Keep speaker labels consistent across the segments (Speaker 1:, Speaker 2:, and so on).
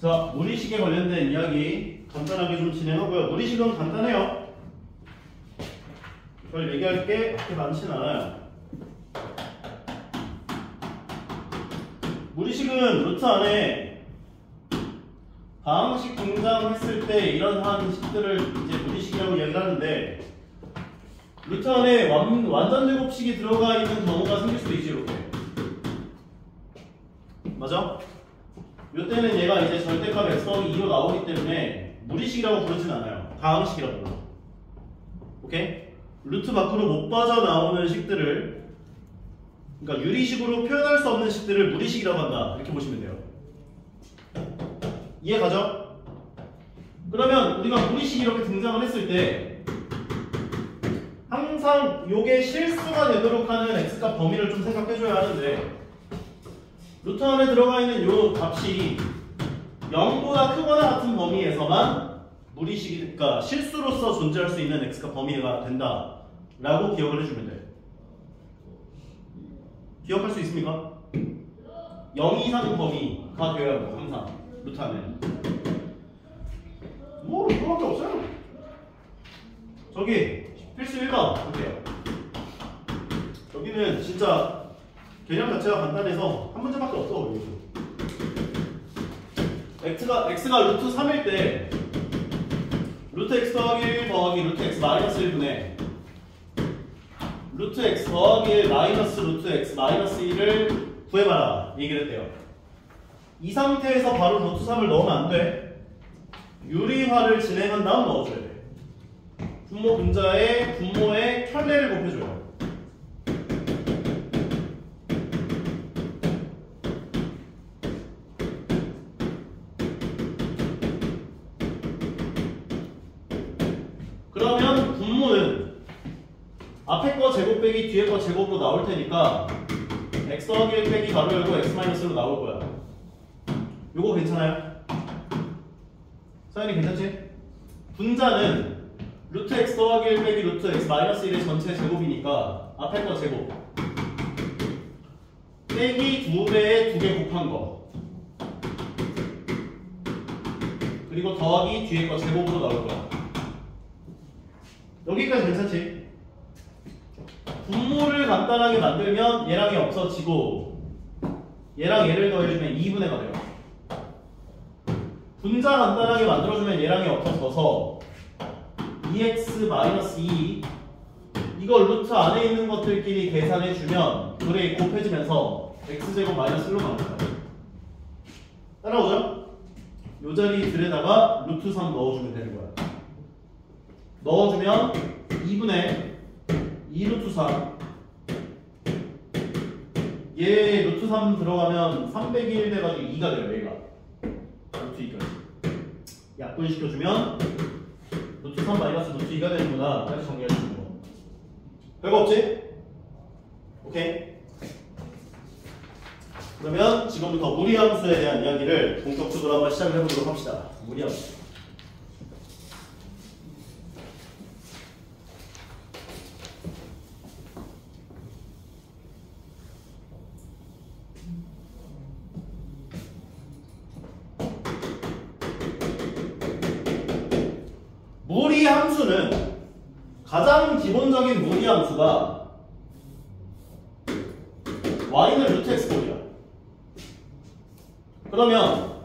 Speaker 1: 자, 무리식에 관련된 이야기 간단하게 좀 진행하고요. 무리식은 간단해요. 이걸 얘기할 게 그렇게 많진 않아요. 무리식은 루트 안에 방항식 등장했을 때 이런 식들을 이제 무리식이라고 이야기를 하는데, 루트 안에 완전 제곱식이 들어가 있는 경우가 생길 수도 있지. 이렇게 맞아? 이때는 얘가 이제 절대값 x 더하기 2로 나오기 때문에 무리식이라고 부르진 않아요. 방항식이라고 불러. 오케이? 루트 밖으로 못 빠져나오는 식들을, 그러니까 유리식으로 표현할 수 없는 식들을 무리식이라고 한다. 이렇게 보시면 돼요. 이해 가죠? 그러면 우리가 무리식이 이렇게 등장을 했을 때 항상 요게 실수가 되도록 하는 x값 범위를 좀 생각해줘야 하는데, 루트 안에 들어가 있는 요 값이 0보다 크거나 같은 범위에서만 무리식이, 그러니까 실수로서 존재할 수 있는 x값 범위가 된다 라고 기억을 해주면 돼. 기억할 수 있습니까? 0 이상 범위가 되어야 하고, 항상 루트 안에 뭐 이거밖에 없어요. 저기 필수 1번 볼게요. 여기는 진짜 개념 자체가 간단해서 한 문제밖에 없어. x가 루트 3일 때 루트 x 더하기 1 더하기 루트 x 마이너스 1분의 루트 x 더하기 1 마이너스 루트 x 마이너스 1을 구해봐라 얘기를 했대요. 이 상태에서 바로 루트 3을 넣으면 안 돼. 유리화를 진행한 다음 넣어줘야 돼. 분모 분자에 분모의 켤레를 곱해줘요. 그러면 분모는 앞에 거 제곱 빼기 뒤에 거 제곱으로 나올 테니까 x 더하기 1 빼기 가로 열고 x 마이너스로 나올 거야. 요거 괜찮아요? 사연이 괜찮지? 분자는 루트 x 더하기 1 빼기 루트 x 마이너스 1의 전체 제곱이니까 앞에 거 제곱 빼기 2배에 2개 곱한 거 그리고 더하기 뒤에 거 제곱으로 나올 거야. 여기까지 괜찮지? 분모를 간단하게 만들면 얘랑이 없어지고 얘랑 얘를 더해주면 2분의 가 돼요. 분자 간단하게 만들어주면 얘랑이 없어져서 2x-2 이걸 루트 안에 있는 것들끼리 계산해주면 둘이 곱해지면서 x제곱 마이너스 1로 나올 거야. 따라오죠? 요 자리 들에다가 루트 3 넣어주면 되는 거야. 넣어주면 2분의 2 루트 3 얘 루트 3 들어가면 300이 1 돼가지고 2가 돼요. 얘가 루트 2까지 약분시켜주면 루트 3 마이너스 루트 2가 되는구나. 다시 정리해주는 거. 별거 없지? 오케이. 그러면 지금부터 무리함수에 대한 이야기를 본격적으로 한번 시작을 해보도록 합시다. 무리함수. 무리함수는 가장 기본적인 무리함수가 y는 루트 x꼴이야. 그러면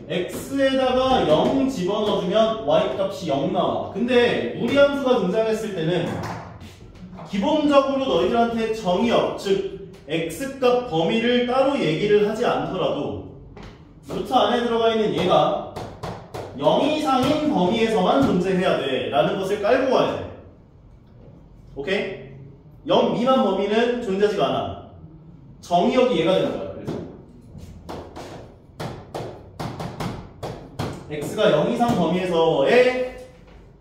Speaker 1: x에다가 0 집어넣어주면 y값이 0 나와. 근데 무리함수가 등장했을 때는 기본적으로 너희들한테 정의역, 즉 x값 범위를 따로 얘기를 하지 않더라도 루트 안에 들어가 있는 얘가 0 이상인 범위에서만 존재해야 돼 라는 것을 깔고 와야 돼. 오케이? 0 미만 범위는 존재하지가 않아. 정의역이 얘가 되는 거야. 그래서 x가 0 이상 범위에서의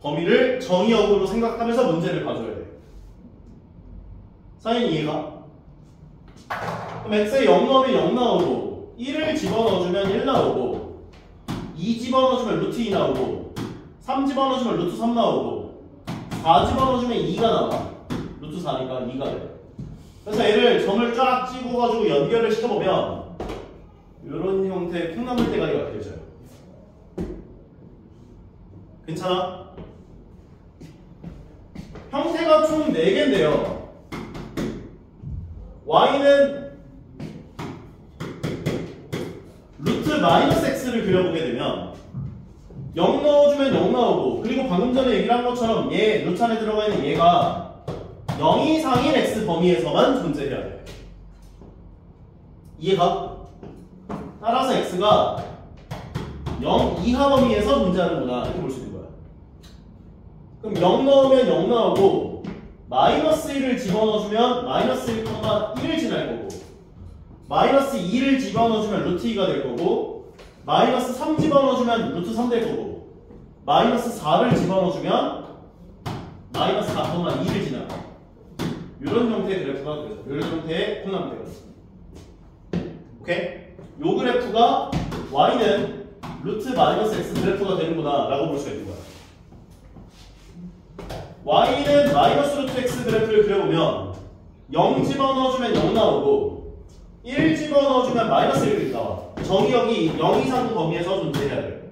Speaker 1: 범위를 정의역으로 생각하면서 문제를 봐줘야 돼. 사인 이해가? 그럼 x에 0 넣으면 0 나오고 1을 집어넣어주면 1 나오고 2 집어넣어주면 루트 2 나오고 3 집어넣어주면 루트 3 나오고 4 집어넣어주면 2가 나와. 루트 4니까 2가 돼. 그래서 얘를 점을 쫙 찍어가지고 연결을 시켜보면 이런 형태 형태의 콩나물 대가리가 그려져요. 괜찮아? 형태가 총 4개인데요. y는 루트 마이너스 x를 그려보게 되면 0 넣어주면 0 나오고, 그리고 방금 전에 얘기를 한 것처럼 얘 루트 안에 들어가 있는 얘가 0 이상인 x 범위에서만 존재해야 돼. 이해가? 따라서 x가 0 이하 범위에서 존재하는구나 이렇게 볼 수 있는 거야. 그럼 0 넣으면 0 나오고, 마이너스 1을 집어넣어주면 마이너스 1,1을 지날 거고, 마이너스 2를 집어넣어주면 루트 2가 될 거고, 마이너스 3 집어넣어주면 루트 3 될 거고, 마이너스 4를 집어넣어주면 마이너스 4,2를 지나. 이런 형태의 그래프가 그려져. 이런 형태의 콩나물 그려져. 오케이? 요 그래프가 y는 루트 마이너스 x 그래프가 되는구나 라고 볼 수가 있는 거야. y는 마이너스 루트 x 그래프를 그려보면 0 집어넣어주면 0 나오고, 1 집어넣어주면 마이너스 1이 나와. 정의역이 0 이상 범위에서 존재해야 돼.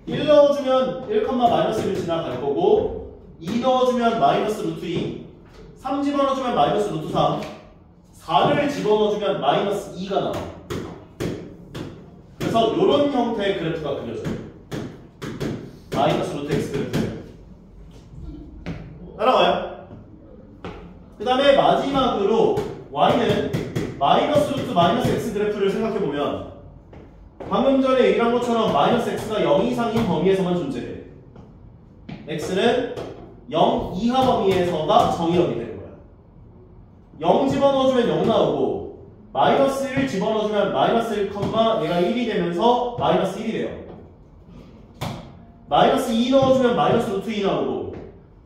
Speaker 1: 1 넣어주면 1, 마이너스 1을 지나갈 거고, 2 넣어주면 마이너스 루트 2, 3 집어넣어주면 마이너스 루트 3, 4를 집어넣어주면 마이너스 2가 나와. 그래서 이런 형태의 그래프가 그려져요. 마이너스 루트 x 그래프. 따라와요. 그 다음에 마지막으로 y는 마이너스 루트 마이너스 x 그래프를 생각해보면, 방금 전에 얘기한 것처럼 마이너스 x가 0 이상인 범위에서만 존재해. x는 0 이하 범위에서가 정의역이 되는 거야. 0 집어넣어주면 0 나오고, 마이너스 1 집어넣어주면 마이너스 1, 얘가 1이 되면서 마이너스 1이 돼요. 마이너스 2 넣어주면 마이너스 루트 2 나오고,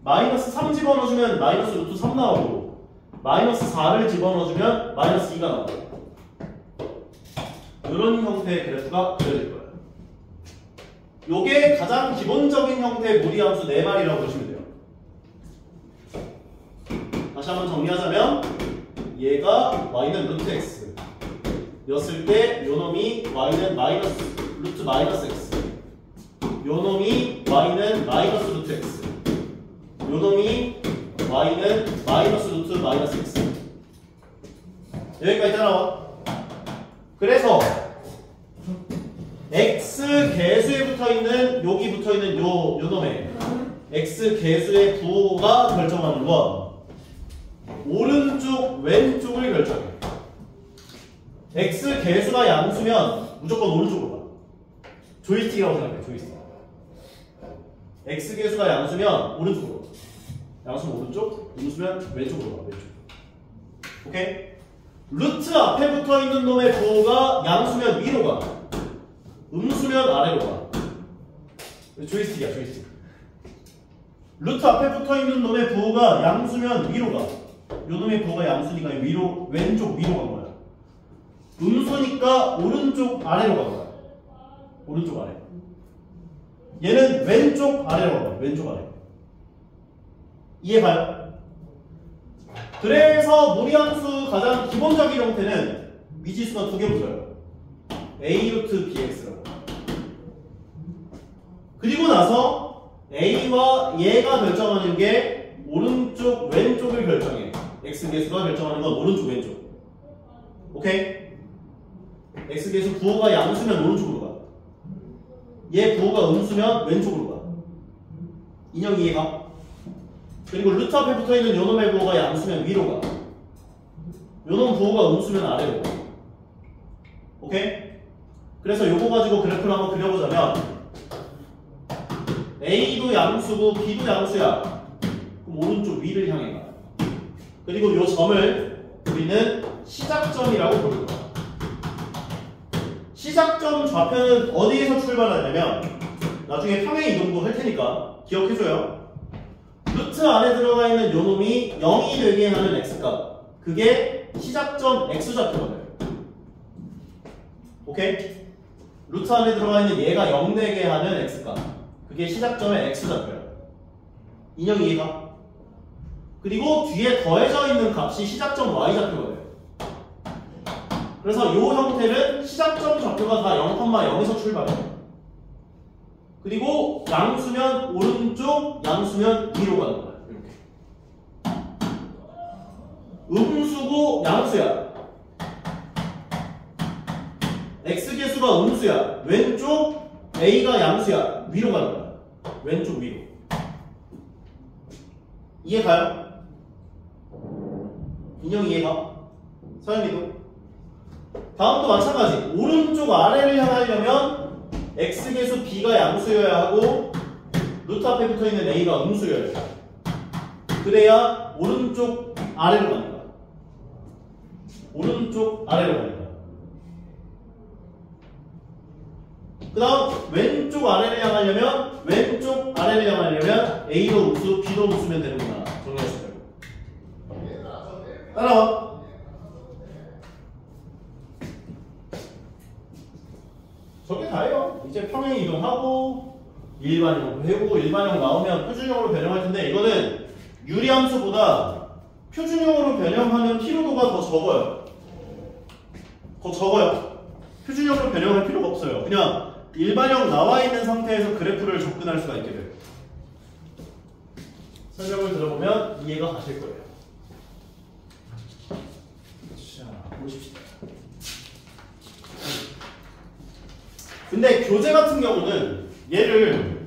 Speaker 1: 마이너스 3 집어넣어주면 마이너스 루트 3 나오고, 마이너스 4를 집어넣어주면 마이너스 2가 나오고. 이런 형태의 그래프가 그려질 거예요. 요게 가장 기본적인 형태의 무리함수 4마리라고 보시면 돼요. 다시 한번 정리하자면, 얘가 y는 루트 x 였을 때 요놈이 y는 마이너스 루트 마이너스 x, 요놈이 y는 마이너스 루트 x, 요놈이 y는 마이너스 루트 마이너스 x. 여기까지 따라와. 그래서 x 개수에 붙어있는, 여기 붙어있는 요놈의 x 개수의 부호가 결정하는 건 오른쪽 왼쪽을 결정해. x 개수가 양수면 무조건 오른쪽으로 가. 조이스틱이라고 생각해. 조이스틱. x 개수가 양수면 오른쪽으로 가. 양수면 오른쪽, 음수면 왼쪽으로 가. 왼쪽. 오케이? 루트 앞에 붙어있는 놈의 부호가 양수면 위로 가. 음수면 아래로 가. 조이스틱이야. 조이스틱. 루트 앞에 붙어있는 놈의 부호가 양수면 위로 가. 요 놈의 부호가 양수니까 위로, 왼쪽 위로 간 거야. 음수니까 오른쪽 아래로 간 거야. 오른쪽 아래. 얘는 왼쪽 아래로 간 거야. 왼쪽 아래. 이해가요? 그래서 무리함수 가장 기본적인 형태는 미지수가 2개 붙어요. a 루트 bx라고. 그리고 나서 a와 얘가 결정하는 게 오른쪽 왼쪽을 결정해. x 개수가 결정하는 건 오른쪽 왼쪽. 오케이? x 개수 부호가 양수면 오른쪽으로 가. 얘 부호가 음수면 왼쪽으로 가. 인형 이해가? 그리고 루트 앞에 붙어있는 요놈의 부호가 양수면 위로 가. 요놈 부호가 음수면 아래로 가. 오케이? 그래서 요거 가지고 그래프를 한번 그려보자면, a도 양수고 b도 양수야. 그럼 오른쪽 위를 향해 가. 그리고 요 점을 우리는 시작점이라고 부를 거야. 시작점 좌표는 어디에서 출발하냐면, 나중에 평행 이동도 할 테니까 기억해줘요. 루트 안에 들어가 있는 요놈이 0이 되게 하는 x값, 그게 시작점 x좌표가 돼요. 오케이? 루트 안에 들어가 있는 얘가 0 되게 하는 x값, 그게 시작점의 x좌표야. 인형 이해가? 그리고 뒤에 더해져 있는 값이 시작점 y좌표가 돼요. 그래서 이 형태는 시작점 좌표 좌표가 다 0,0에서 출발해. 그리고 양수면 오른쪽, 양수면 위로 가는 거야. 이렇게. 음수고 양수야. x계수가 음수야. 왼쪽 a가 양수야. 위로 가는 거야. 왼쪽 위로. 이해 가요? 인형 이해가? 서현이도? 다음도 마찬가지. 오른쪽 아래를 향하려면 x계수 b가 양수여야 하고 루트 앞에 붙어있는 a가 음수여야 돼. 그래야 오른쪽 아래로 가는 거야. 오른쪽 아래로 가는 거야. 그 다음 왼쪽 아래를 향하려면 a도 음수, b도 음수면 되는구나. 정리하시죠. 따라와. 저게 다예요. 이제 평행 이동하고 일반형 배우고 일반형 나오면 표준형으로 변형할 텐데 이거는 유리함수보다 표준형으로 변형하는 피로도가 더 적어요. 더 적어요. 표준형으로 변형할 필요가 없어요. 그냥 일반형 나와 있는 상태에서 그래프를 접근할 수가 있게 돼요. 설명을 들어보면 이해가 가실 거예요. 자, 보십시다. 근데 교재 같은 경우는 얘를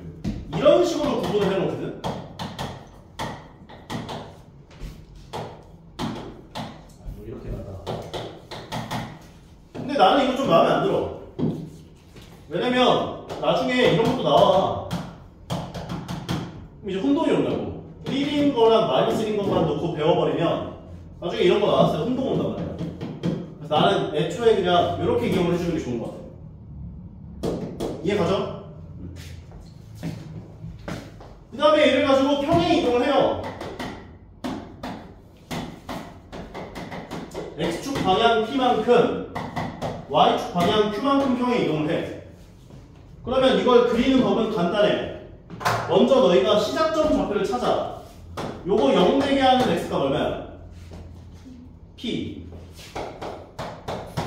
Speaker 1: 이런 식으로 구분을 해놓거든. 이렇게 나가. 근데 나는 이거 좀 마음에 안 들어. 왜냐면 나중에 이런 것도 나와. 그럼 이제 혼동이 온다고. 1인 거랑 마이너스인 것만 놓고 배워버리면 나중에 이런 거 나왔어요. 혼동 온단 말이야. 그래서 나는 애초에 그냥 이렇게 기억을 해주는 게 좋은 것 같아. 이해 가죠? 그 다음에 얘를 가지고 평행 이동을 해요. x축 방향 p만큼 y축 방향 q만큼 평행 이동을 해. 그러면 이걸 그리는 법은 간단해. 먼저 너희가 시작점 좌표를 찾아. 요거 0 되게 하는 x가 얼마야? p.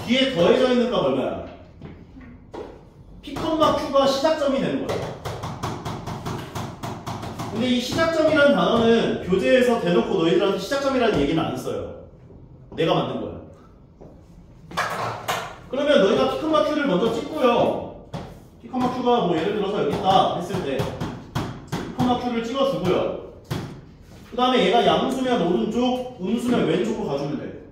Speaker 1: 뒤에 더해져 있는 값 얼마야? p, q가 시작점이 되는 거야. 근데 이 시작점이라는 단어는 교재에서 대놓고 너희들한테 시작점이라는 얘기는 안 써요. 내가 만든 거야. 그러면 너희가 p, q를 먼저 찍고요. p, q가 뭐 예를 들어서 여기 있다 했을 때 p, q를 찍어주고요. 그 다음에 얘가 양수면 오른쪽, 음수면 왼쪽으로 가주면 돼.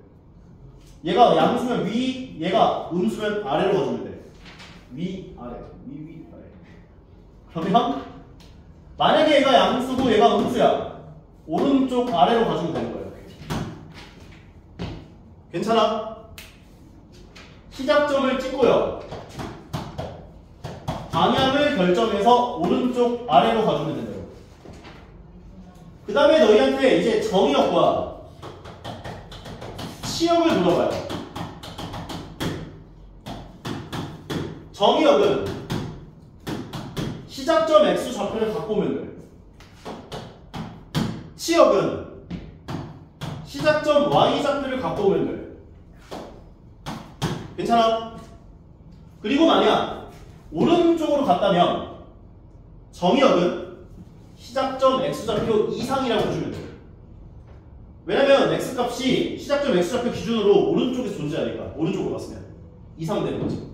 Speaker 1: 얘가 양수면 위, 얘가 음수면 아래로 가주면 돼. 위, 아래, 위, 아래. 그러면 만약에 얘가 양수고 얘가 음수야. 오른쪽 아래로 가주면 되는 거예요. 괜찮아? 시작점을 찍고요. 방향을 결정해서 오른쪽 아래로 가주면 된대요. 그 다음에 너희한테 이제 정의역과 치역을 물어봐요. 정의역은 시작점 x 좌표를 갖고 오면 돼. 치역은 시작점 y 좌표를 갖고 오면 돼. 괜찮아? 그리고 만약 오른쪽으로 갔다면 정의역은 시작점 x좌표 이상이라고 해주면 돼요. 왜냐면 x값이 시작점 x좌표 기준으로 오른쪽에서 존재하니까. 오른쪽으로 갔으면 이상 되는 거지.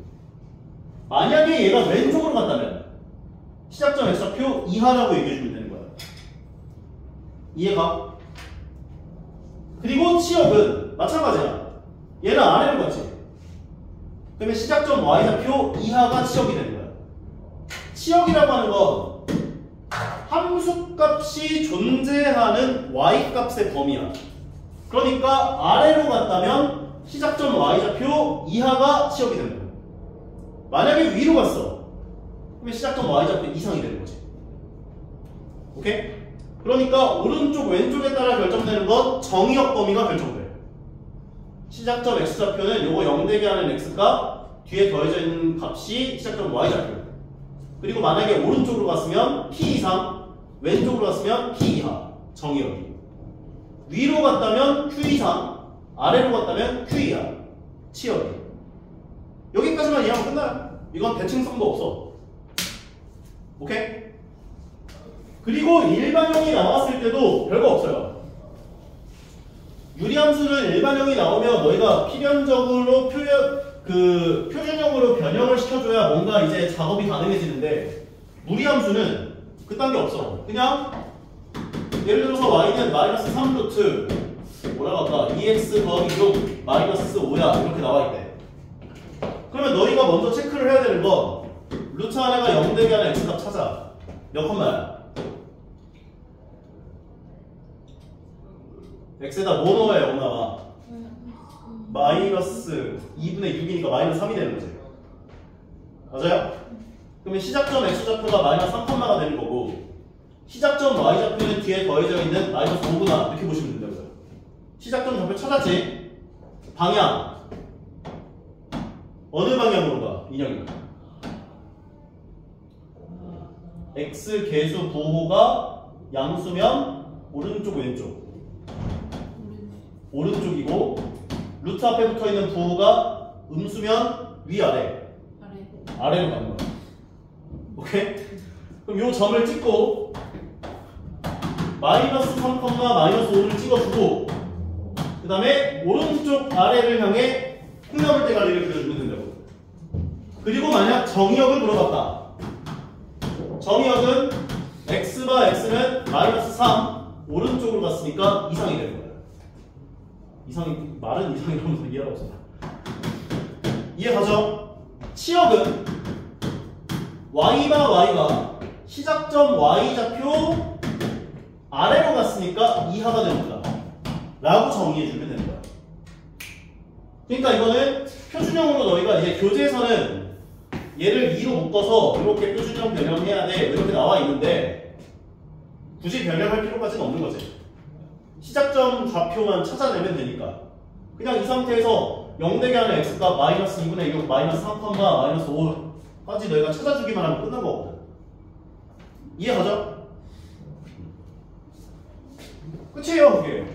Speaker 1: 만약에 얘가 왼쪽으로 갔다면 시작점 x좌표 이하라고 얘기해주면 되는 거야. 이해가? 그리고 치역은 마찬가지야. 얘는 아래로 갔지. 그러면 시작점 y좌표 이하가 치역이 되는 거야. 치역이라고 하는 건 함수값이 존재하는 y값의 범위야. 그러니까 아래로 갔다면 시작점 y좌표 이하가 치역이 되는 거야. 만약에 위로 갔어. 그러면 시작점 y좌표 이상이 되는 거지. 오케이? 그러니까 오른쪽 왼쪽에 따라 결정되는 건 정의역 범위가 결정돼. 시작점 x좌표는 요거 0 되게 하는 x값, 뒤에 더해져 있는 값이 시작점 y좌표. 그리고 만약에 오른쪽으로 갔으면 p 이상, 왼쪽으로 갔으면 p 이하. 정의역이. 위로 갔다면 q 이상, 아래로 갔다면 q 이하. 치역이. 여기까지만 이해하면 끝나요. 이건 대칭성도 없어. 오케이? 그리고 일반형이 나왔을 때도 별거 없어요. 유리함수는 일반형이 나오면 너희가 필연적으로 표준형으로 변형을 시켜줘야 뭔가 이제 작업이 가능해지는데, 무리함수는 그딴 게 없어. 그냥 예를 들어서 y는 마이너스 3루트 뭐라고 할까? 2x 더하기 6 마이너스 5야 이렇게 나와있대. 그러면 너희가 먼저 체크를 해야 되는 건 루트 하나가 0 되게 하는 x값 찾아. 몇 컴마야? x에다 뭐 넣어야 0 나와? 마이너스 2분의 6이니까 마이너스 3이 되는 거지. 맞아요? 그러면 시작점 x좌표가 마이너스 3컴마가 되는 거고, 시작점 y좌표는 뒤에 더해져 있는 마이너스 5구나 이렇게 보시면 된다고요. 시작점 좌표 찾았지? 방향 어느 방향으로 가? 인형이 x 계수 부호가 양수면 오른쪽 왼쪽? 오른쪽이고, 루트 앞에 붙어있는 부호가 음수면 위아래? 아래로 가는 거야. 오케이? 그럼 요 점을 찍고 마이너스 3, 마이너스 5를 찍어주고, 그 다음에 오른쪽 아래를 향해 콩나물 대가리를 그려주면 된다고. 그리고 만약 정의역을 물어봤다. 정의역은 x바 x는 마이너스 3 오른쪽으로 갔으니까 이상이 되는 거야. 말은 이상이라면서 이해가 없어. 이해가죠? 치역은 y바 y가 시작점 y좌표 아래로 갔으니까 이하가 됩니다 라고 정의해주면 되는 거야. 그러니까 이거는 표준형으로 너희가 이제 교재에서는 얘를 2로 묶어서 이렇게 표준형 변형해야 돼 이렇게 나와 있는데, 굳이 변형할 필요까지는 없는 거지. 시작점 좌표만 찾아내면 되니까 그냥 이 상태에서 0 되게 하는 x값 마이너스 2분의 6 마이너스 3, 마이너스 5까지 너희가 찾아주기만 하면 끝난 거거든. 이해가죠? 끝이에요 그게.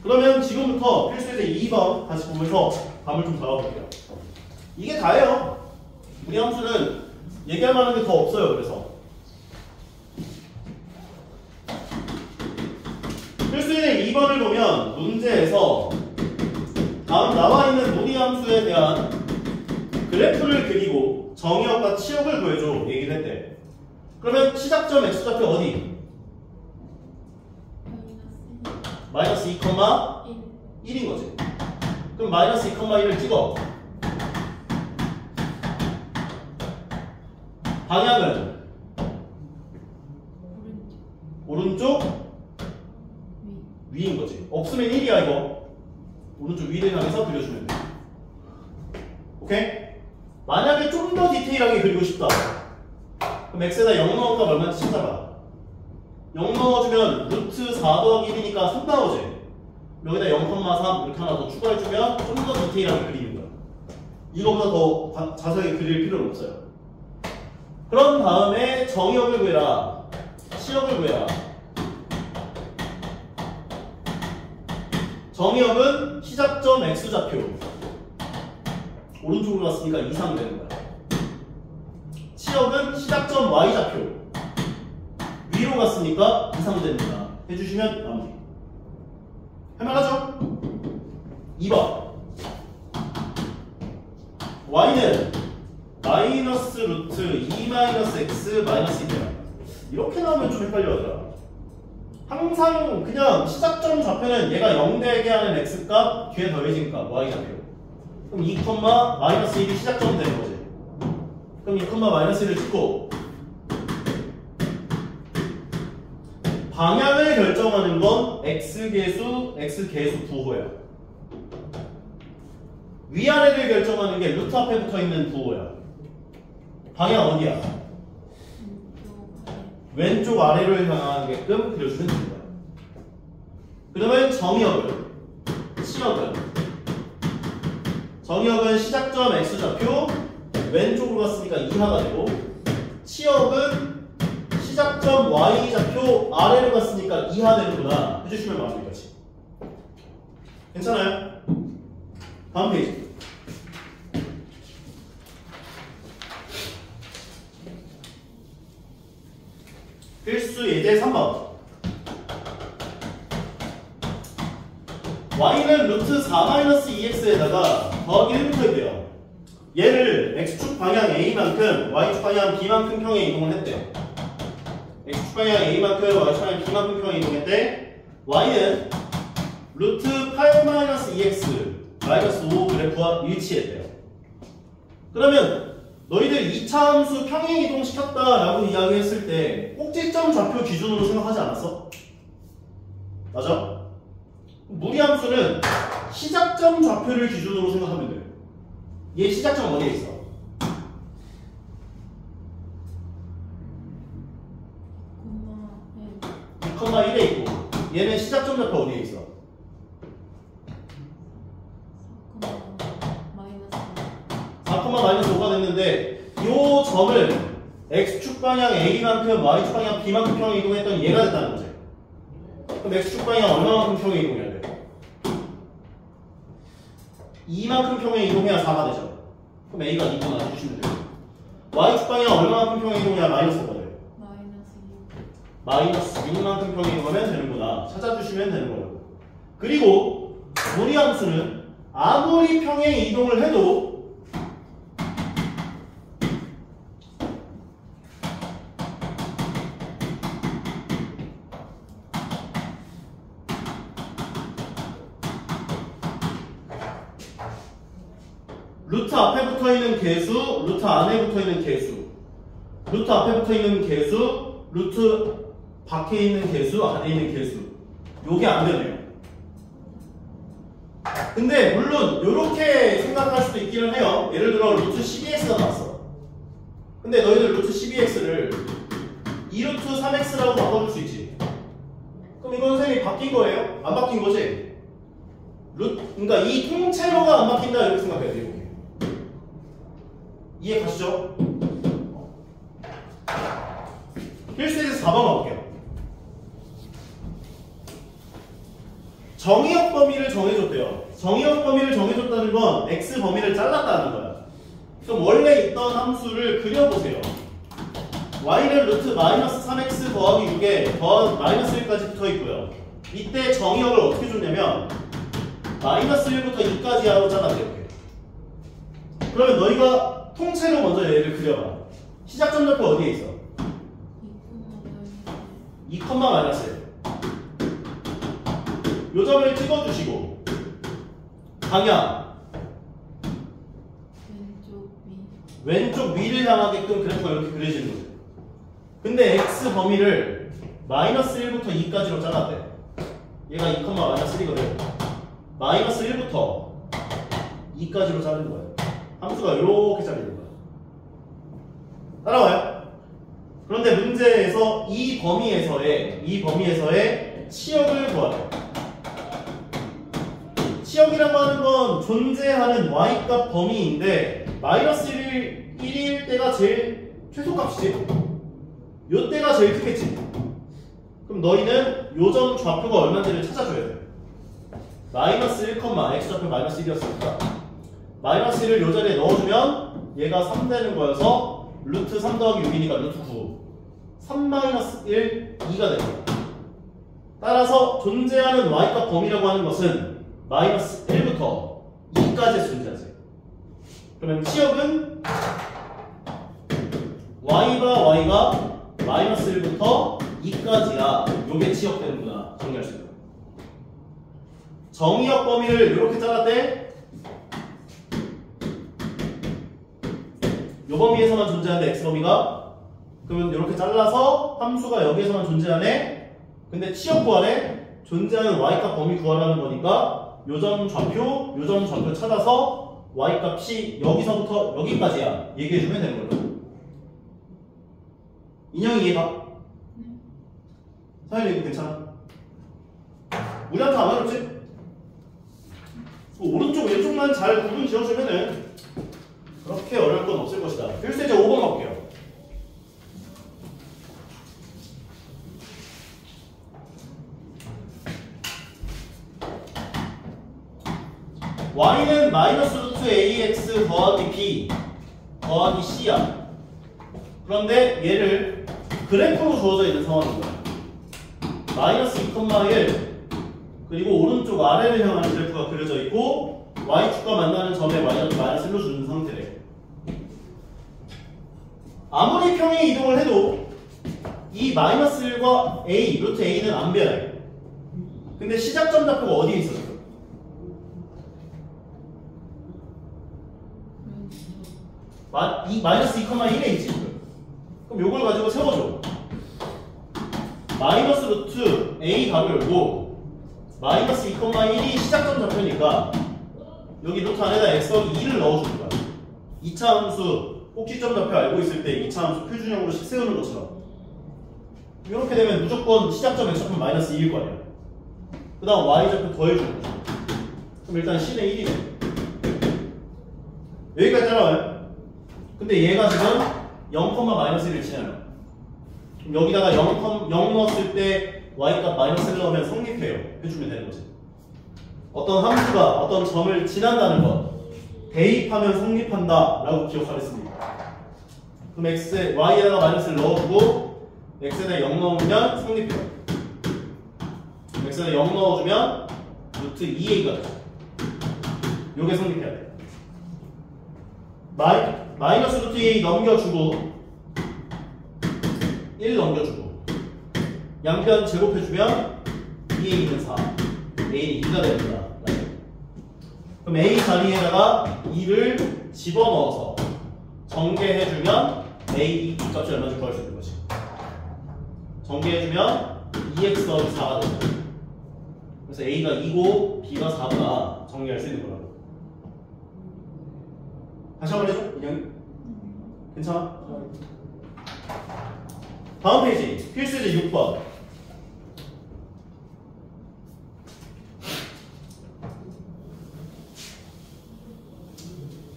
Speaker 1: 그러면 지금부터 필수제 2번 다시 보면서 감을 좀 잡아볼게요. 이게 다예요. 우리 함수는 얘기할 만한 게 더 없어요. 그래서 필수제 2번을 보면 문제에서 다음 나와 있는 무리함수에 대한 그래프를 그리고 정의역과 치역을 구해줘 얘기를 했대. 그러면 시작점 x좌표 어디? 마이너스 2, 1인 거지. 그럼 마이너스 2, 1을 찍어. 방향은 오른쪽 위인 거지. 없으면 1이야 이거. 오른쪽 위를 향해서 그려주면 돼. 오케이? 만약에 좀 더 디테일하게 그리고 싶다. 그럼 x에다 0 넣을까 얼마인지 찾아봐. 0 넣어주면 루트 4 더하기 1이니까 3 나오지. 여기다 0,3 이렇게 하나 더 추가해주면 좀 더 디테일하게 그리는 거야. 이거보다 더 자세하게 그릴 필요는 없어요. 그런 다음에 정의역을 구해라. 치역을 구해라. 정의역은 시작점 x좌표 오른쪽으로 갔으니까 이상이 되는 거야. 치역은 시작점 y좌표 위로 갔으니까 이상 됩니다. 해주시면 마무리. 할만하죠? 2번 y는 마이너스 루트 2 마이너스 x 마이너스 1이야. 이렇게 나오면 좀 헷갈려 하더라. 항상 그냥 시작점 좌표는 얘가 0 되게 하는 x값 뒤에 더해진 값 y좌표. 그럼 2, 마이너스 1이 시작점 되는 거지. 그럼 2, 마이너스 1을 찍고 방향을 결정하는 건 x계수 부호야. 위아래를 결정하는 게 루트 앞에 붙어있는 부호야. 방향 어디야? 왼쪽 아래로 향하게끔 그려주면 됩니다. 그러면 정의역은 시작점 x좌표 왼쪽으로 갔으니까 이하가 되고, 치역은 시작점 y좌표 아래로 갔으니까 이하 되는구나 해주시면 마무리까지. 괜찮아요? 다음 페이지. 필수 예제 3번. y는 루트 4-2x에다가 더하기 1부터 해대요. 얘를 x축 방향 a만큼 y축 방향 b만큼 평에 이동을 했대. x축 방향 a만큼 y축 방향 b만큼 평에 이동했대. y는 루트 8-2x 마이너스 5 그래프와 일치했대요. 그러면 너희들 2차 함수 평행 이동시켰다라고 이야기했을 때 꼭지점 좌표 기준으로 생각하지 않았어? 맞아? 무리함수는 시작점 좌표를 기준으로 생각하면 돼요. 얘 시작점 어디에 있어? 2,1에 있고 얘는 시작점 좌표 어디에 있어? 4,-5가 됐는데 이 점을 x축 방향 a만큼 y축 방향 b만큼 평행 이동했더니 얘가 됐다는 거지. 그럼 x축 방향 얼마만큼 평행 이동해야 돼? 2만큼 평행 이동해야 4가 되죠. 그럼 a가 2번 해주시면 돼요. y축 방향 얼마만큼 평행 이동해야 마이너스가 돼요? 마이너스 6만큼 평행 이동하면 되는구나. 찾아주시면 되는 거예요. 그리고 무리함수는 아무리 평행 이동을 해도 루트 앞에 붙어있는 개수, 루트 안에 붙어있는 개수, 루트 앞에 붙어있는 개수, 루트 밖에 있는 개수, 안에 있는 개수, 요게 안 되네요. 근데 물론 요렇게 생각할 수도 있기는 해요. 예를 들어 루트 12x가 나왔어. 근데 너희들 루트 12x를 2루트 3x라고 바꿔줄 수 있지. 그럼 이건 선생님이 바뀐 거예요? 안 바뀐 거지? 그러니까 이 통째로가 안 바뀐다 이렇게 생각해야 돼요. 이해 가시죠? 필수에서 4번 가볼게요. 정의역 범위를 정해줬대요. 정의역 범위를 정해줬다는 건 x 범위를 잘랐다는 거야. 그럼 원래 있던 함수를 그려보세요. y는 루트 마이너스 3x 더하기 6에 더한 마이너스 1까지 붙어있고요. 이때 정의역을 어떻게 줬냐면 마이너스 1부터 2까지 하고 잘랐대요. 이렇게. 그러면 너희가 통째로 먼저 얘를 그려봐. 시작점 좌표 어디에 있어? 2, 마이너스 1. 요 점을 찍어주시고 방향 왼쪽 위를 향하게끔 그래프가 이렇게 그려지는 거죠. 근데 x 범위를 마이너스 1부터 2까지로 잘랐대. 얘가 2, 마이너스 1이거든. 마이너스 1부터 2까지로 자르는 거예요. 함수가 이렇게 잘리는 거야. 따라와요? 그런데 문제에서 이 범위에서의 치역을 구하래요. 치역이라고 하는 건 존재하는 y값 범위인데 마이너스 1일 때가 제일 최소값이지. 요 때가 제일 크겠지. 그럼 너희는 요 점 좌표가 얼마인지를 찾아줘야 돼. 마이너스 1, x좌표 마이너스 1이었으니까 마이너스 1을 요 자리에 넣어주면 얘가 3 되는 거여서 루트 3 더하기 6이니까 루트 9 3 마이너스 1, 2가 되는 거야. 따라서 존재하는 y값 범위라고 하는 것은 마이너스 1부터 2까지 존재하지. 그러면 치역은 y가 마이너스 1부터 2까지야. 요게 치역되는구나. 정리할 수 있는 거야. 정의역 범위를 이렇게 잘랐대. 요 범위에서만 존재하는데 x범위가 그러면 이렇게 잘라서 함수가 여기에서만 존재하네. 근데 치역 구하래. 존재하는 y값 범위 구하라는 거니까 요점 좌표 찾아서 y값이 여기서부터 여기까지야 얘기해주면 되는 거죠. 인형이 이해가? 사연이 이거 괜찮아? 우리한테 안 어렵지? 오른쪽 왼쪽만 잘 구분 지어주면은 그렇게 어려울 건 없을 것이다. 필수 이제 5번 가볼게요. y는 마이너스 루트 ax 더하기 b 더하기 c야. 그런데 얘를 그래프로 주어져 있는 상황인 거야. 마이너스 2,1 그리고 오른쪽 아래를 향하는 그래프가 그려져 있고 y축과 만나는 점에 마이너스 1로 주는 상태래. 아무리 평행 이동을 해도 이 마이너스 1과 a, 루트 a는 안 변해. 근데 시작점 좌표가 어디에 있어? 이 마이너스 2,1에 있지. 그럼 요걸 가지고 세워줘. 마이너스 루트 a 값을 열고 마이너스 2,1이 시작점 좌표니까 여기 루트 안에다 x 더하기 2를 넣어주는 거야. 2차 함수 꼭지점 좌표 알고 있을 때 2차 함수 표준형으로 식 세우는 것처럼. 이렇게 되면 무조건 시작점 x좌표 마이너스 2일 거 아니야. 그 다음 y좌표 더해주는 거죠. 그럼 일단 c는 1이네. 여기까지 따라와요. 근데 얘가 지금 0,-1을 지나요. 그럼 여기다가 0 넣었을 때 y값 마이너스 1 넣으면 성립해요. 해주면 되는 거지. 어떤 함수가 어떤 점을 지난다는 것 대입하면 성립한다 라고 기억하겠습니다. 그럼 y에다가 마이너스를 넣어주고 x에다 0 넣으면 성립해요. x에다 0 넣어주면 루트 2a가 되죠. 요게 성립해야 돼. 마이너스 루트 2a 넘겨주고 1 넘겨주고 양변 제곱해주면 2a는 4 a는 2가 됩니다. 그럼 a 자리에다가 2를 집어넣어서 정개해주면 a 값이 얼마인지 구할 수 있는 거지. 정개해주면 2x 더하기 4가 됩니다. 그래서 a가 2고 b가 4구나 정리할 수 있는 거라고. 다시 한번 해줘. 그냥 괜찮아? 다음 페이지 필수제 6번.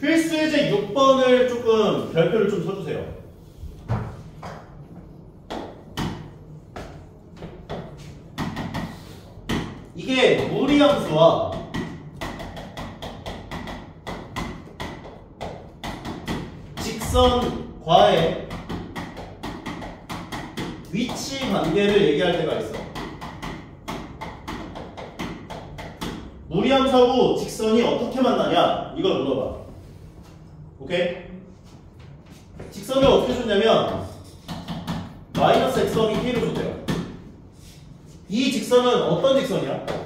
Speaker 1: 필수제 6번을 조금 별표를 좀 쳐주세요. 이게 무리함수와 직선과의 위치 관계를 얘기할 때가 있어. 무리함수하고 직선이 어떻게 만나냐 이걸 물어봐. 오케이? 직선을 어떻게 줬냐면 마이너스 x 더하기 k를 줬대요. 이 직선은 어떤 직선이야?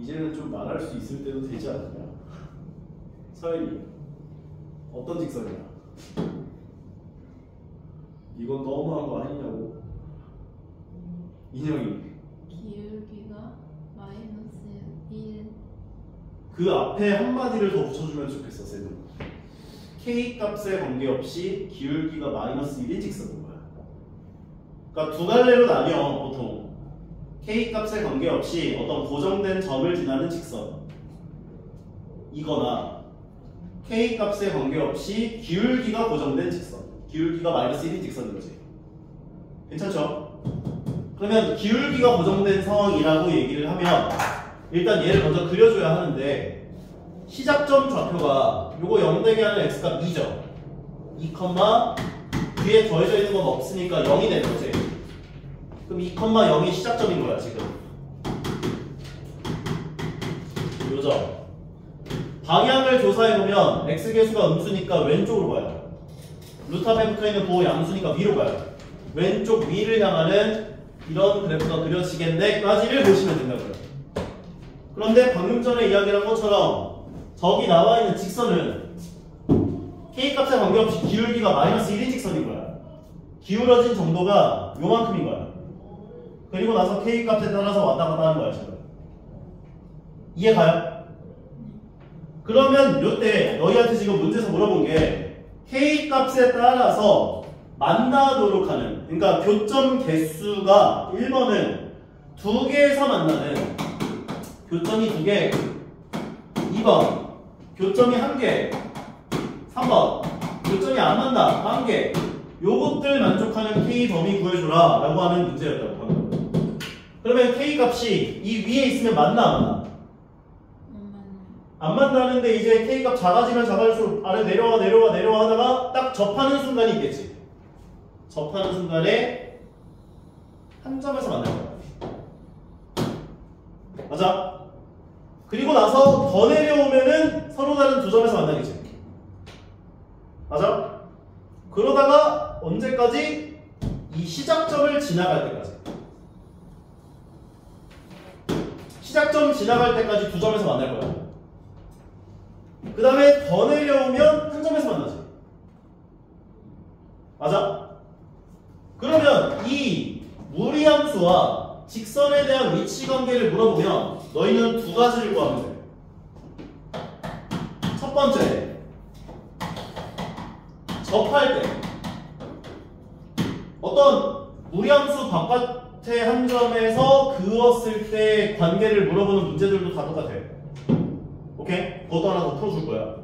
Speaker 1: 이제는 좀 말할 수 있을 때도 되지 않느냐? 서현이 어떤 직선이야? 이건 너무한 거 아니냐고. 인형이
Speaker 2: 기울기가 마이너스 1.
Speaker 1: 그 앞에 한마디를 더 붙여주면 좋겠어. 쌤은 k 값에 관계없이 기울기가 마이너스 1인 직선인 거야. 그러니까 두 갈래로 나뉘어. 보통 k 값에 관계없이 어떤 고정된 점을 지나는 직선 이거나 k 값에 관계없이 기울기가 고정된 직선, 기울기가 마이너스 1인 직선인 거지. 괜찮죠? 그러면 기울기가 고정된 상황이라고 얘기를 하면 일단 얘를 먼저 그려줘야 하는데 시작점 좌표가 요거 0 되게 하는 x값 2죠. 2, 뒤에 더해져 있는 건 없으니까 0이 되는 거지. 그럼 2,0이 시작점인 거야 지금. 요점. 방향을 조사해보면 x계수가 음수니까 왼쪽으로 가요. 루트 앞에 붙어있는 보호 양수니까 위로 가요. 왼쪽 위를 향하는 이런 그래프가 그려지겠네 까지를 보시면 된다고요. 그런데 방금 전에 이야기한 것처럼 저기 나와있는 직선은 k값에 관계없이 기울기가 마이너스 1인 직선인 거야. 기울어진 정도가 요만큼인 거야. 그리고 나서 k값에 따라서 왔다 갔다 하는 거야 지금. 이해 가요? 그러면 요때 너희한테 지금 문제에서 물어본 게 k값에 따라서 만나도록 하는, 그러니까 교점 개수가 1번은 2개에서 만나는 교점이 2개, 2번 교점이 1개, 3번 교점이 안 만나 1개, 요것들 만족하는 K 범위 구해줘라 라고 하는 문제였다고 방금. 그러면 K 값이 이 위에 있으면 맞나 안 맞나? 안 만나는데 이제 K값 작아지면 작아질수록 아래 내려와 하다가 딱 접하는 순간이 있겠지. 접하는 순간에 한 점에서 만날 거야. 맞아? 그리고 나서 더 내려오면은 서로 다른 두 점에서 만나겠지. 맞아? 그러다가 언제까지? 이 시작점을 지나갈 때까지. 시작점 지나갈 때까지 두 점에서 만날 거야. 그 다음에 더 내려오면 한 점에서 만나지. 맞아? 그러면 이 무리함수와 직선에 대한 위치 관계를 물어보면 너희는 두 가지를 구하면 돼. 첫 번째, 접할 때 어떤 무리함수 바깥의 한 점에서 그었을 때 관계를 물어보는 문제들도 다 똑같아. 오케이? 그것도 하나 더 풀어줄 거야.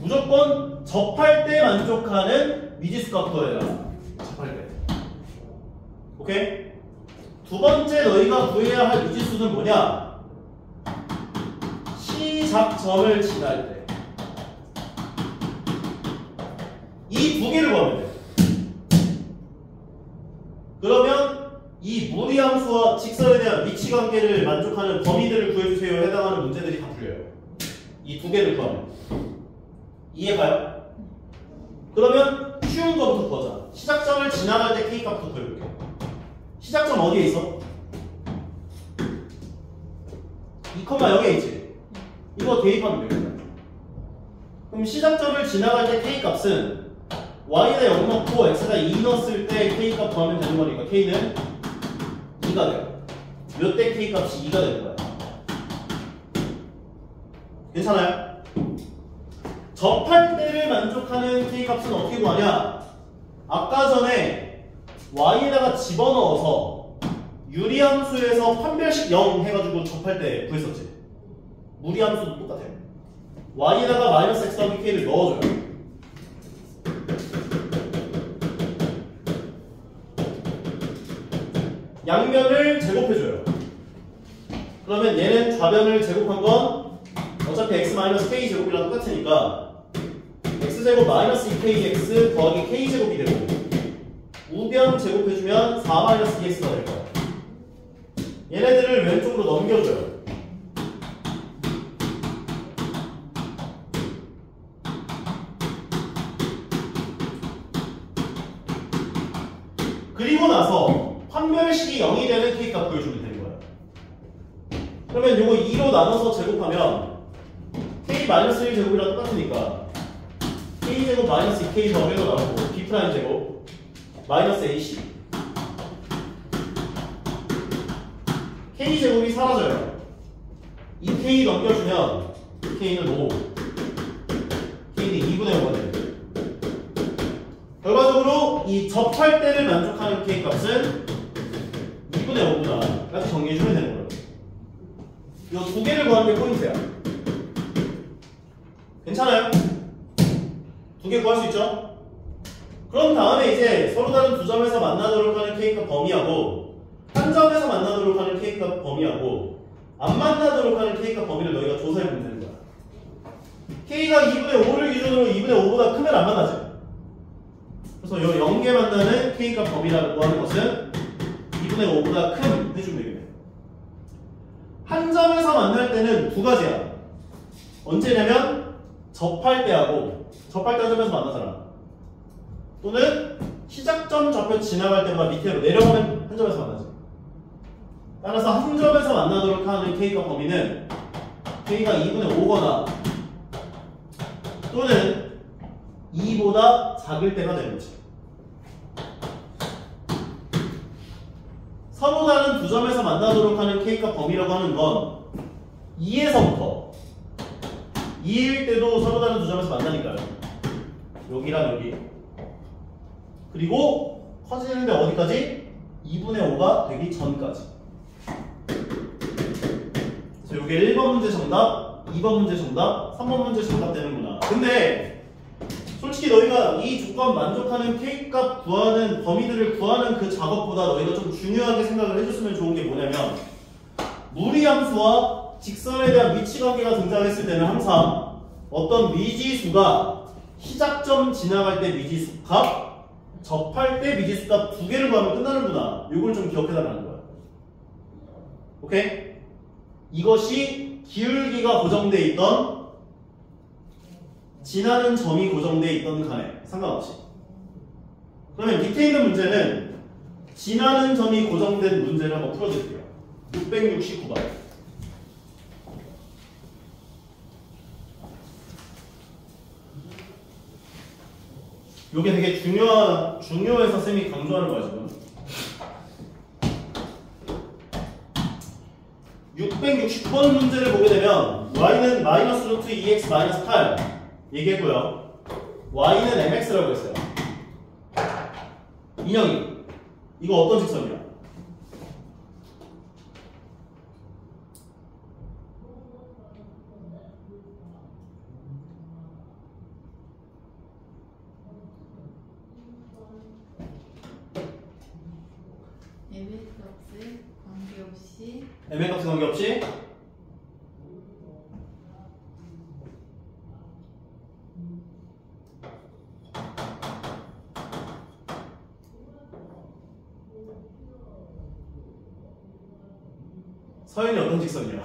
Speaker 1: 무조건 접할 때 만족하는 미지수값 구해라. 접할 때. 오케이? 두 번째 너희가 구해야 할 미지수는 뭐냐? 시작점을 지날 때. 이 두 개를 구하면 돼. 그러면 이 무리함수와 직선에 대한 위치 관계를 만족하는 범위들을 구해주세요. 해당하는 문제들이 다 풀려요. 이 두 개를 구하면. 이해가요? 그러면 쉬운 거부터 구하자. 시작점을 지나갈 때 K값부터 구해볼게. 시작점 어디에 있어? 2,0에 있지? 이거 대입하면 되겠다. 그럼 시작점을 지나갈 때 K값은 Y에다 0 넣고 X에다 2 넣었을 때 K값 구하면 되는 거니까 K는 2가 돼요. 몇 대 K값이 2가 되는 거야. 괜찮아요? 접할 때를 만족하는 K값은 어떻게 구하냐? 아까 전에 Y에다가 집어넣어서 유리함수에서 판별식 0 해가지고 접할 때 구했었지? 무리함수도 똑같아요. Y에다가 마이너스 X 더하기 K를 넣어줘요. 양면을 제곱해줘요. 그러면 얘는 좌변을 제곱한 건 어차피 x-k 제곱이랑 똑같으니까 x제곱 마이너스 2kx 더하기 k제곱이 되고 우변 제곱해주면 4-2x가 될 거야. 얘네들을 왼쪽으로 넘겨줘요. 그리고 나서 판별식이 0이 되는 k값 보여주면 되는 거야. 그러면 이거 2로 나눠서 제곱하면 k-1 제곱이랑 똑같으니까 k제곱 마이너스 2k 더하기로 나오고 b' 제곱 마이너스 ac k제곱이 사라져요. 2k 넘겨주면 k는 5 k는 2분의 5가 돼요. 결과적으로 이 접할 때를 만족하는 k값은 2분의 5구나 까지 정리해주면 되는 거예요. 이 두 개를 구하는 게 포인트야. 괜찮아요? 두 개 구할 수 있죠? 그럼 다음에 이제 서로 다른 두 점에서 만나도록 하는 k값 범위하고 한 점에서 만나도록 하는 k값 범위하고 안 만나도록 하는 k값 범위를 너희가 조사해보면 되는 거야. k가 2분의 5를 기준으로 2분의 5보다 크면 안 만나지. 그래서 이 0개 만나는 k값 범위라고 하는 것은 2분의 5보다 큰 해주면 되겠네. 한 점에서 만날 때는 두 가지야. 언제냐면 접할 때하고 접할 때 한 점에서 만나잖아. 또는 시작점 좌표 지나갈 때보다 밑으로 내려가면 한 점에서 만나지. 따라서 한 점에서 만나도록 하는 k값 범위는 k가 2분의 5거나 또는 2보다 작을 때가 되는 거지. 서로 다른 두 점에서 만나도록 하는 k값 범위라고 하는 건 2에서부터 2일 때도 서로 다른 두 점에서 만나니까요. 여기랑 여기. 그리고 커지는데 어디까지? 2분의 5가 되기 전까지. 그래서 이게 1번 문제 정답, 2번 문제 정답, 3번 문제 정답 되는구나. 근데 솔직히 솔직히 너희가 이 조건 만족하는 K값 구하는 범위들을 구하는 그 작업보다 너희가 좀 중요하게 생각을 해줬으면 좋은 게 뭐냐면 무리함수와 직선에 대한 위치관계가 등장했을 때는 항상 어떤 미지수가 시작점 지나갈 때 미지수 값, 접할 때 미지수 값 두 개를 구하면 끝나는구나. 이걸 좀 기억해달라는 거야. 오케이? 이것이 기울기가 고정되어 있던 지나는 점이 고정되어 있던 간에 상관없이. 그러면 밑에 있는 문제는 지나는 점이 고정된 문제를 한번 풀어드릴게요. 669번. 요게 되게 중요해서 쌤이 강조하는 거야, 지금. 669번 문제를 보게 되면 y는 마이너스 루트 2x 마이너스 8 얘기했고요. y는 mx라고 했어요. 인형이 이거 어떤 직선이야? m의 값에 관계없이 서연이 어떤 직선이야?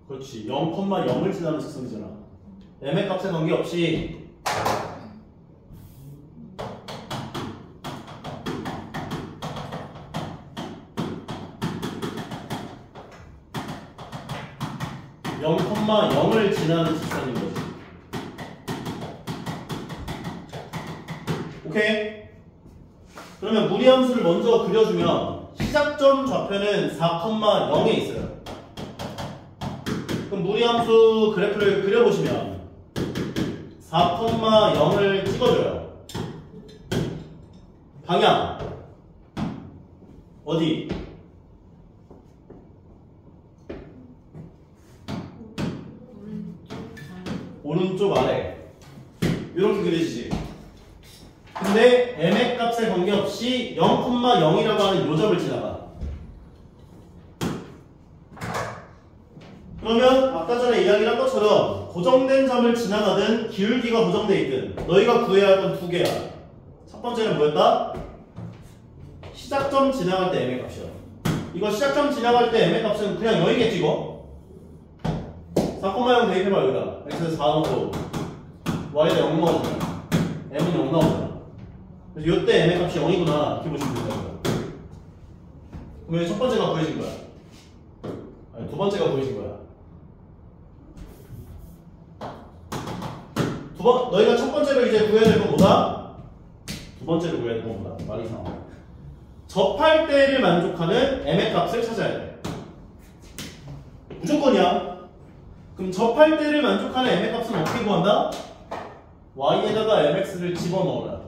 Speaker 1: 그렇지. 0,0을 지나는 직선이잖아. m의 값에 관계없이 (0,0을) 지나는 직선인 거지. 오케이? 그러면 무리함수를 먼저 그려주면 시작점 좌표는 4,0에 있어요. 그럼 무리함수 그래프를 그려보시면 4,0을 찍어줘요. 방향 어디? 오른쪽 아래 이렇게 그려지지. 근데 m의 값에 관계없이 0,0이라고 하는 요 점을 지나가. 그러면 아까 전에 이야기한 것처럼 고정된 점을 지나가든 기울기가 고정되어 있든 너희가 구해야 할 건 두 개야. 첫 번째는 뭐였다? 시작점 지나갈 때 m의 값이야. 이거 시작점 지나갈 때 m의 값은 그냥 여기겠지 이거? 4,0 대입해봐 여기다. x에서 4 넣고 y에다 0 넣어주잖아. m은 0 나오잖아. 그래서 이때 m의 값이 0이구나 이렇게 보시면 된다. 그러면 첫 번째가 구해진 거야. 아니, 두 번째가 구해진 거야. 너희가 첫 번째로 이제 구해야 될 건 뭐다? 두 번째로 구해야 될 건 뭐다? 말이 이상하다. 접할 때를 만족하는 m의 값을 찾아야 돼. 무조건이야. 그럼 접할 때를 만족하는 m의 값은 어떻게 구한다? y에다가 mx를 집어넣어라.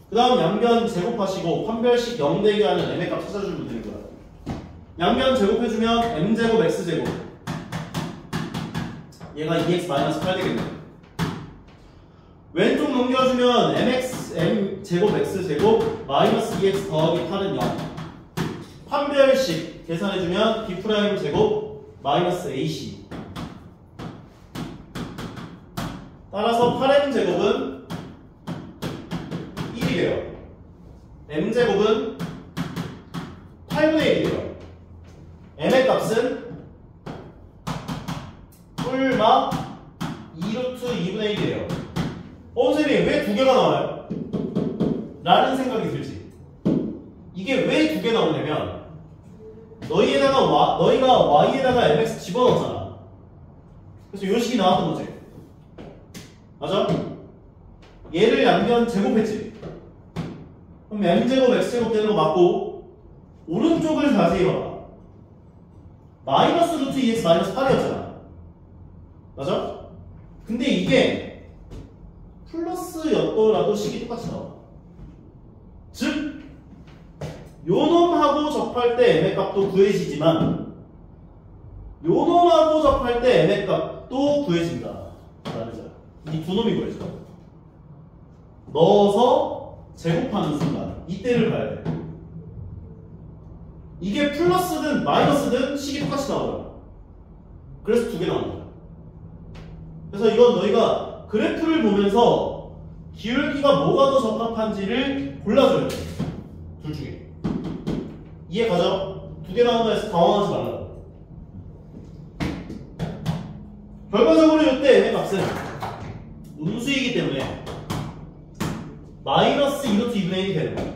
Speaker 1: 그 다음 양변 제곱하시고 판별식 0 되게 하는 m의 값 찾아주면 되는 거야. 양변 제곱해주면 m제곱 x제곱 얘가 2x-8 되겠네. 왼쪽 넘겨주면 m제곱 x제곱 마이너스 2x 더하기 8은 0. 판별식 계산해주면 b' 제곱 마이너스 ac. 따라서 8m 제곱은 1이 돼요. m제곱은 8분의 1이 돼요. m의 값은 뿔마 2루트 2분의 1이에요. 선생님 왜 두 개가 나와요? 라는 생각이 들지. 이게 왜 두 개 나오냐면 너희가 y에다가 mx 집어넣었잖아. 그래서 요 식이 나왔던 거지. 맞아? 얘를 양변 제곱했지. 그럼 m제곱 x제곱 되는 거 맞고 오른쪽을 자세히 봐봐. 마이너스 루트 2x 마이너스 8이었잖아. 맞아? 근데 이게 플러스였더라도 식이 똑같이 나와. 즉 요놈하고 접할 때 m의 값도 구해지지만 요놈하고 접할 때 m의 값도 구해진다. 이 두 놈이 구해져. 넣어서 제곱하는 순간 이때를 봐야 돼. 이게 플러스든 마이너스든 식이 똑같이 나오잖아. 그래서 두 개 나오는 거야. 그래서 이건 너희가 그래프를 보면서 기울기가 뭐가 더 적합한지를 골라줘야 돼. 둘 중에. 이해 가죠? 두 개 나온다 해서 당황하지 말라고. 결과적으로 이때 m의 값은 음수이기 때문에 마이너스 2루트 2분의 1이 되는 거야.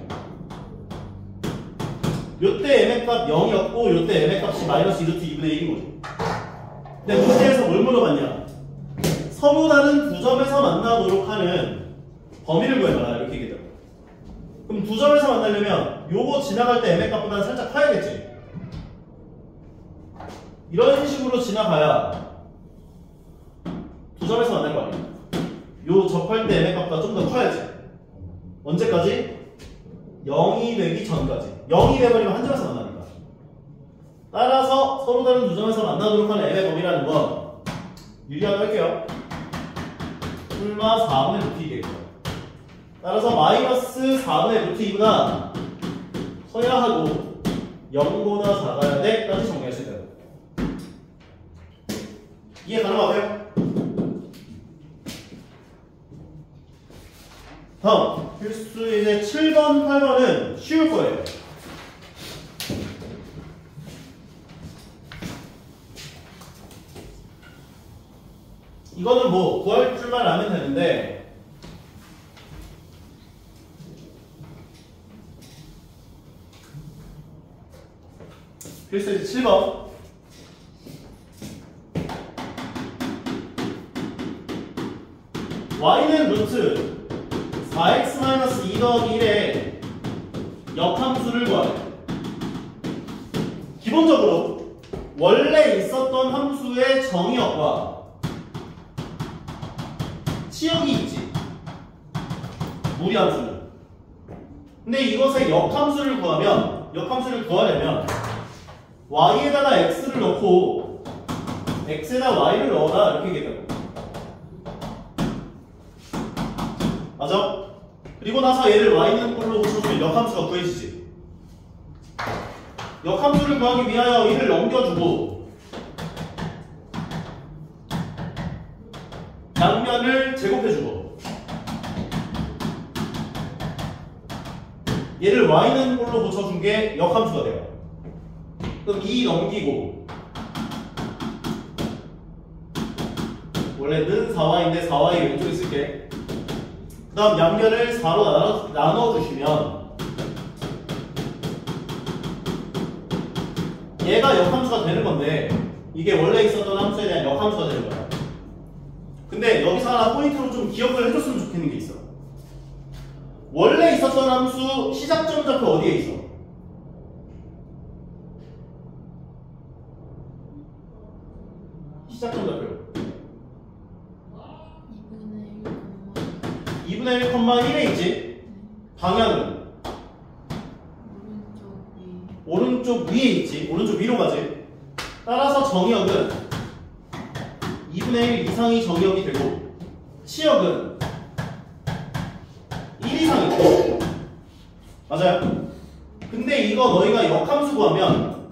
Speaker 1: 요때 m의 값 0이었고 요때 m의 값이 마이너스 2루트 2분의 1인 거죠. 근데 문제에서 뭘 물어봤냐? 서로 다른 두 점에서 만나도록 하는 범위를 구해봐라. 이렇게 얘기해요. 그럼 두 점에서 만나려면 요거 지나갈 때 m의 값보다는 살짝 커야겠지. 이런 식으로 지나가야 두 점에서 만날 거 아니야. 요 접할 때 m의 값보다 좀 더 커야지. 언제까지? 0이 되기 전까지. 0이 돼버리면 한 점에서 만나니까. 따라서 서로 다른 두 점에서 만나도록 하는 m의 범위라는 건 유리하게 할게요. 설마 4분의 루트 2겠죠. 따라서 마이너스 4분의 루트 2보다 커야 하고 0보다 작아야 돼. 까지 정리할 수 있어요. 이해 가능하세요? 다음 필수 이제 7번, 8번은 쉬울 거예요. 이거는 뭐 구할 줄만 알면 되는데 필수 이제 7번 y는 루트 4x-2 더하기 1의 역함수를 구하래. 기본적으로 원래 있었던 함수의 정의역과 치역이 있지. 무리함수는. 근데 이것의 역함수를 구하려면 y에다가 x를 넣고 x에다 y를 넣어라 이렇게 얘기했다고. 맞아? 그리고 나서 얘를 y는 꼴로 고쳐주면 역함수가 구해지지. 역함수를 구하기 위하여 이를 넘겨주고 양면을 제곱해주고 얘를 y는 꼴로 고쳐준 게 역함수가 돼요. 그럼 2 넘기고 원래는 4y인데 4y 왼쪽에 쓸게. 그 다음 양면을 4로 나눠주시면 얘가 역함수가 되는 건데 이게 원래 있었던 함수에 대한 역함수가 되는 거야. 근데 여기서 하나 포인트로 좀 기억을 해줬으면 좋겠는 게 있어. 원래 있었던 함수 시작점 좌표 어디에 있어? 시작점 좌표 2분의 1,1에 있지? 방향은? 오른쪽 위에 있지? 오른쪽 위로 가지? 따라서 정의역은 2분의 1 이상이 정의역이 되고 치역은 1 이상이 돼. 맞아요? 근데 이거 너희가 역함수 구하면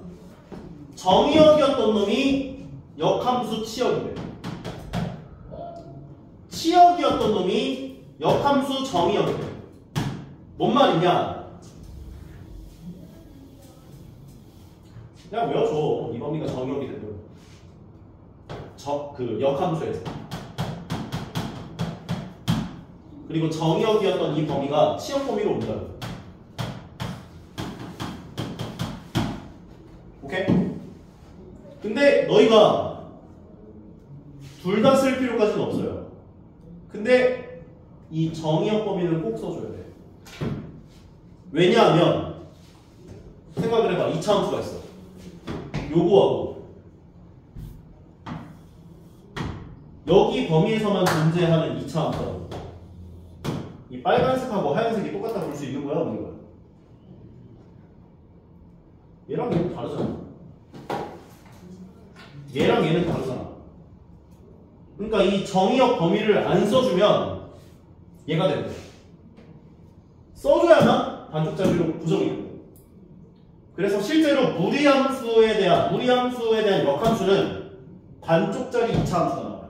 Speaker 1: 정의역이었던 놈이 역함수 치역이 돼. 치역이었던 놈이 역함수 정의역이 돼. 뭔 말이냐? 그냥 외워줘. 이 범위가 정의역이 되면 그 역함수에서. 그리고 정의역이었던 이 범위가 치역 범위로 옮겨요. 오케이? 근데 너희가 둘 다 쓸 필요까지는 없어요. 근데 이 정의역 범위는 꼭 써줘야 돼. 왜냐하면 생각을 해봐. 2차 함수가 있어. 요거하고 여기 범위에서만 존재하는 2차 함수하고 이 빨간색하고 하얀색이 똑같다 볼 수 있는 거야, 없는 거야? 얘랑 얘는 다르잖아. 얘랑 얘는 다르잖아. 그러니까 이 정의역 범위를 안 써주면 얘가 되는 거야. 써줘야만 반쪽짜리로 부정이 되는 거야. 그래서 실제로 무리함수에 대한 역함수는 반쪽짜리 2차 함수가 나와요.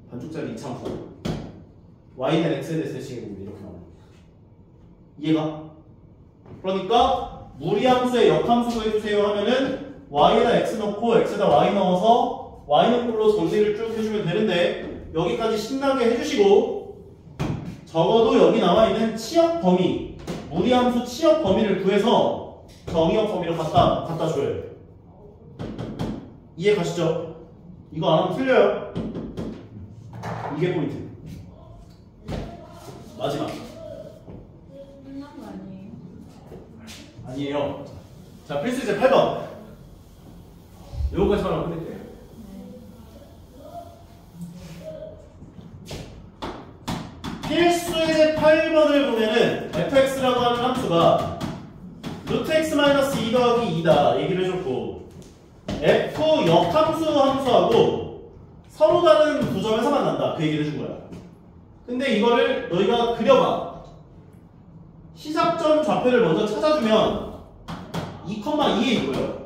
Speaker 1: 반쪽짜리 2차 함수. y는 x에 대해서 대칭해보면 이렇게 나와요. 이해가? 그러니까 무리함수에 역함수 구해주세요 하면은 y에다 x 넣고 x에다 y 넣어서 y는 꼴로 정리를 쭉 해주면 되는데 여기까지 신나게 해주시고 적어도 여기 나와있는 치역 범위 무리함수 치역 범위를 구해서 정의역 범위를 갖다 줘야 돼요. 이해 가시죠? 이거 안 하면 틀려요. 이게 포인트. 마지막.
Speaker 2: 끝난 거 아니에요?
Speaker 1: 아니에요. 자, 필수 이제 8번. 요거까지 하나 끝낼게요. 필수의 8번을 보면은 fx라고 하는 함수가 루트 x 마이너스 2 더하기 2다 얘기를 해줬고 f 역함수 함수하고 서로 다른 구점에서 만난다 그 얘기를 해준 거야. 근데 이거를 너희가 그려봐. 시작점 좌표를 먼저 찾아주면 2,2에 있고요.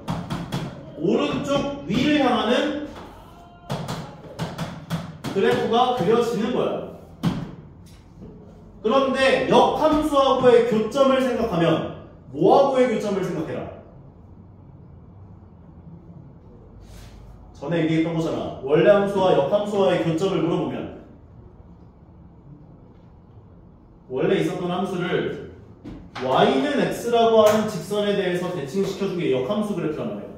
Speaker 1: 오른쪽 위를 향하는 그래프가 그려지는 거야. 그런데 역함수하고의 교점을 생각하면 뭐하고의 교점을 생각해라. 전에 얘기했던 거잖아. 원래 함수와 역함수와의 교점을 물어보면 원래 있었던 함수를 y는 x라고 하는 직선에 대해서 대칭시켜주기에 역함수 그래프란 말이야.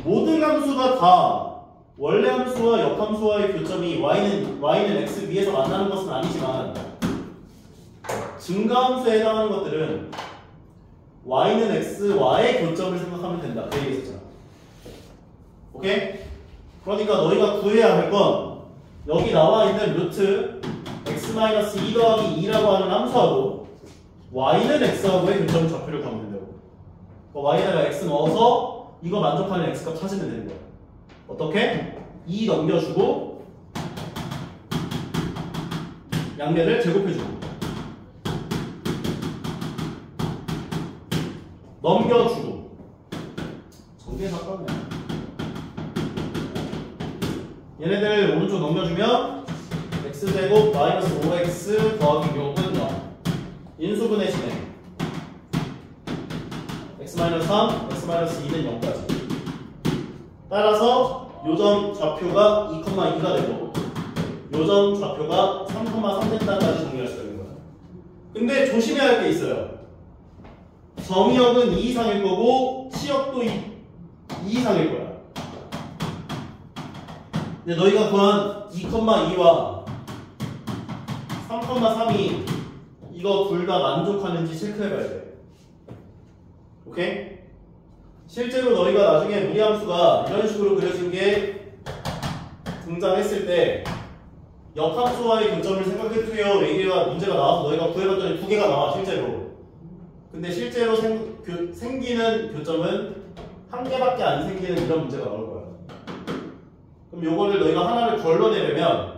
Speaker 1: 모든 함수가 다 원래 함수와 역함수와의 교점이 y는 x 위에서 만나는 것은 아니지만 증가함수에 해당하는 것들은 y는 x와의 교점을 생각하면 된다. 그 얘기 있었잖아. 오케이? 그러니까 너희가 구해야 할 건 여기 나와 있는 루트 x-2 더하기 2라고 하는 함수하고 y는 x하고의 교점 좌표를 구하면 된다고. y에다가 x 넣어서 이거 만족하는 x값 찾으면 되는 거야. 어떻게? 2 넘겨주고 양면을 제곱해주고 넘겨주고 정리해서 아까네. 얘네들 오른쪽 넘겨주면 x제곱 마이너스 5x 더하기 6은 0 인수분해 진행 x-3, x-2는 0까지. 따라서 요점 좌표가 2,2가 되고 요점 좌표가 3,3 된다까지 정리할 수가 있는 거야. 근데 조심해야 할 게 있어요. 정의역은 2 이상일 거고 치역도 2 이상일 거야. 근데 너희가 구한 2,2와 3,3이 이거 둘 다 만족하는지 체크해봐야 돼. 오케이? 실제로 너희가 나중에 무리함수가 이런 식으로 그려진 게 등장했을 때 역함수와의 교점을 생각해주세요. 얘기가 문제가 나와서 너희가 구해봤더니 2개가 나와 실제로. 근데 실제로 생기는 교점은 1개밖에 안 생기는 이런 문제가 나올 거야. 그럼 요거를 너희가 하나를 걸러내려면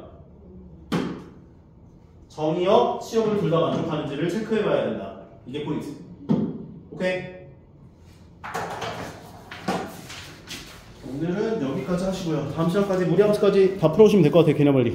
Speaker 1: 정의역, 치역을 둘 다 만족하는지를 체크해봐야 된다. 이게 포인트. 오케이? 오늘은 여기까지 하시고요. 다음 시간까지 무리함수까지 다 풀어오시면 될 것 같아요. 개념 원리.